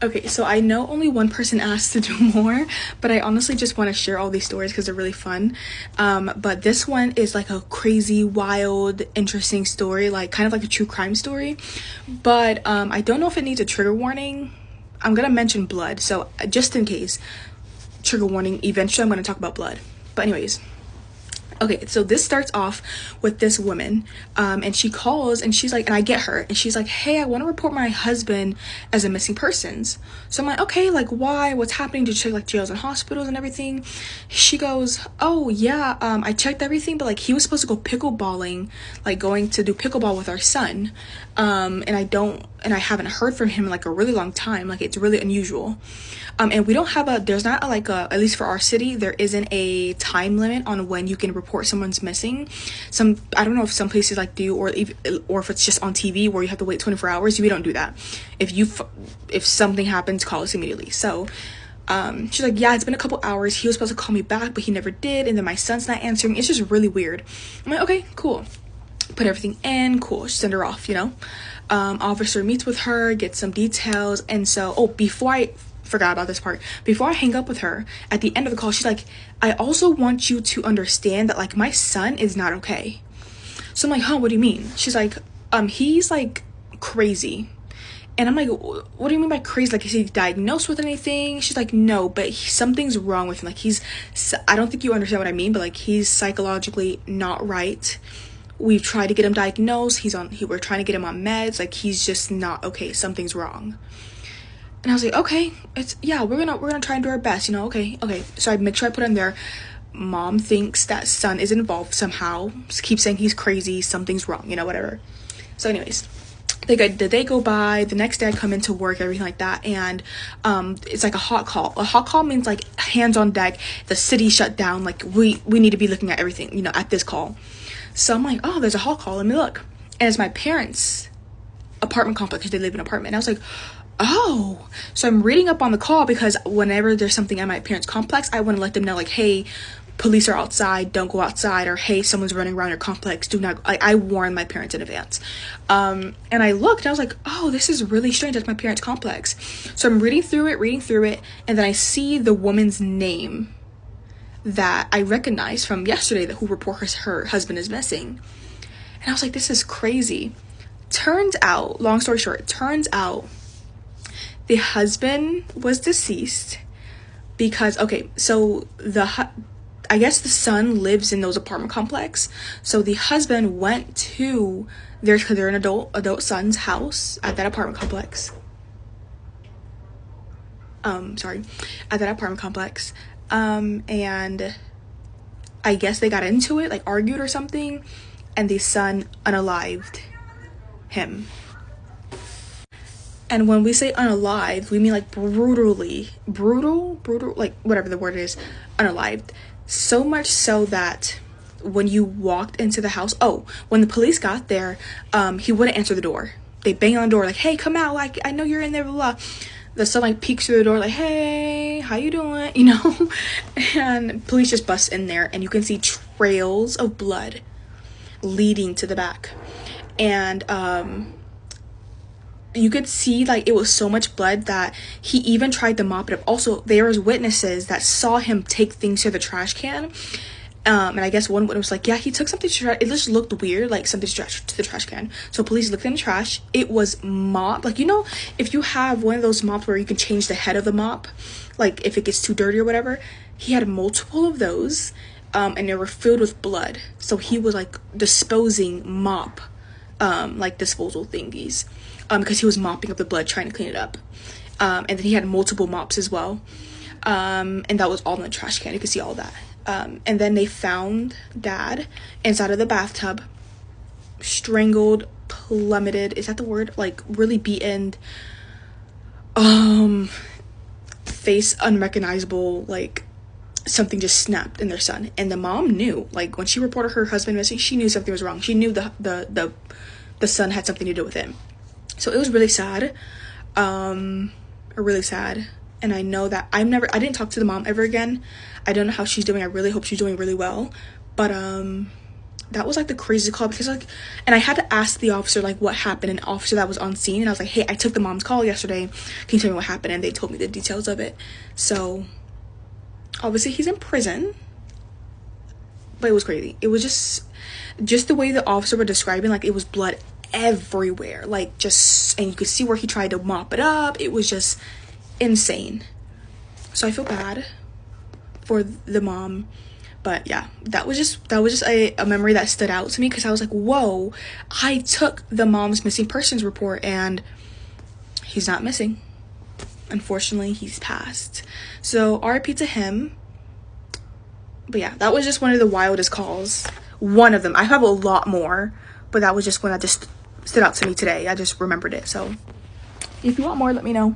Okay, so I know only one person asked to do more, but I honestly just want to share all these stories because they're really fun. But this one is like a crazy, wild, interesting story, like kind of like a true crime story. But I don't know if it needs a trigger warning. I'm gonna mention blood, so just in case, trigger warning. Eventually, I'm gonna talk about blood. But anyways, okay, so this starts off with this woman, and she calls and she's like, and I get her, and she's like, hey, I want to report my husband as a missing persons. So I'm like, okay, like why? What's happening? Did you check like jails and hospitals and everything? She goes, oh yeah, I checked everything, but like he was supposed to go pickleballing, like going to do pickleball with our son, and I haven't heard from him in like a really long time. Like it's really unusual. And we don't have there's not like at least for our city, there isn't a time limit on when you can report someone's missing. I don't know if some places like do, or if it's just on TV where you have to wait 24 hours. We don't do that. If something happens, call us immediately. So, she's like, yeah, it's been a couple hours. He was supposed to call me back, but he never did. And then my son's not answering. It's just really weird. I'm like, okay, cool. Put everything in, cool. Send her off, Officer meets with her, gets some details. And so, before I forgot about this part, before I hang up with her, at the end of the call, she's like, I also want you to understand that like my son is not okay. So I'm like, huh, what do you mean? She's like, he's like crazy. And I'm like, what do you mean by crazy? Like, is he diagnosed with anything? She's like, no, but something's wrong with him. Like, I don't think you understand what I mean, but like, he's psychologically not right. We've tried to get him diagnosed. We're trying to get him on meds. Like, he's just not okay. Something's wrong. And I was like, okay, we're gonna try and do our best, okay. So I make sure I put in there, mom thinks that son is involved somehow. Just keep saying he's crazy, something's wrong, whatever. So anyways, the day go by, the next day I come into work, everything like that, and it's like a hot call. A hot call means like hands on deck, the city shut down, like we need to be looking at everything, at this call. So I'm like, oh, there's a hot call, let me look. And it's my parents' apartment complex, because they live in an apartment. And I was like, oh. So I'm reading up on the call, because whenever there's something at my parents' complex, I want to let them know, like, hey, police are outside, don't go outside, or hey, someone's running around your complex, do not. I warn my parents in advance. And I looked and I was like, oh, this is really strange. That's my parents' complex. So I'm reading through it, and then I see the woman's name that I recognize from yesterday, who reports her husband is missing. And I was like, this is crazy. Turns out, long story short, the husband was deceased because, okay, so I guess the son lives in those apartment complex. So the husband went to they're an adult son's house at that apartment complex. At that apartment complex. And I guess they got into it, like argued or something, and the son unalived him. And when we say unalived, we mean like brutal, like whatever the word is, unalived. So much so that when you walked into the house, when the police got there, he wouldn't answer the door. They bang on the door like, hey, come out, like I know you're in there, blah, blah. The son like peeks through the door like, hey, how you doing? And police just bust in there, and you can see trails of blood leading to the back. And you could see like it was so much blood that he even tried to mop it up. Also, there was witnesses that saw him take things to the trash can. And I guess one witness was like, yeah, he took something to trash. It just looked weird, like something to the trash can. So police looked in the trash. It was mop. Like, if you have one of those mops where you can change the head of the mop, like if it gets too dirty or whatever, he had multiple of those, and they were filled with blood. So he was like disposing mop, like disposal thingies, because he was mopping up the blood, trying to clean it up. And then he had multiple mops as well. And that was all in the trash can. You could see all that. And then they found Dad inside of the bathtub, strangled, plummeted. Is that the word? Like really beaten, face unrecognizable, like something just snapped in their son. And the mom knew, like when she reported her husband missing, she knew something was wrong. She knew the son had something to do with him. So it was really sad, really sad. And I know that I didn't talk to the mom ever again. I don't know how she's doing. I really hope she's doing really well. But that was like the craziest call, because like, and I had to ask the officer like what happened, an officer that was on scene, and I was like, hey, I took the mom's call yesterday, can you tell me what happened? And they told me the details of it. So obviously he's in prison, but it was crazy. It was just the way the officer were describing, like it was blood everywhere, like just, and you could see where he tried to mop it up. It was just insane. So I feel bad for the mom. But yeah, that was just a memory that stood out to me, because I was like, whoa, I took the mom's missing persons report and he's not missing. Unfortunately, he's passed. So RIP to him. But yeah, that was just one of the wildest calls. One of them. I have a lot more, but that was just one that just stood out to me today. I just remembered it. So if you want more, let me know.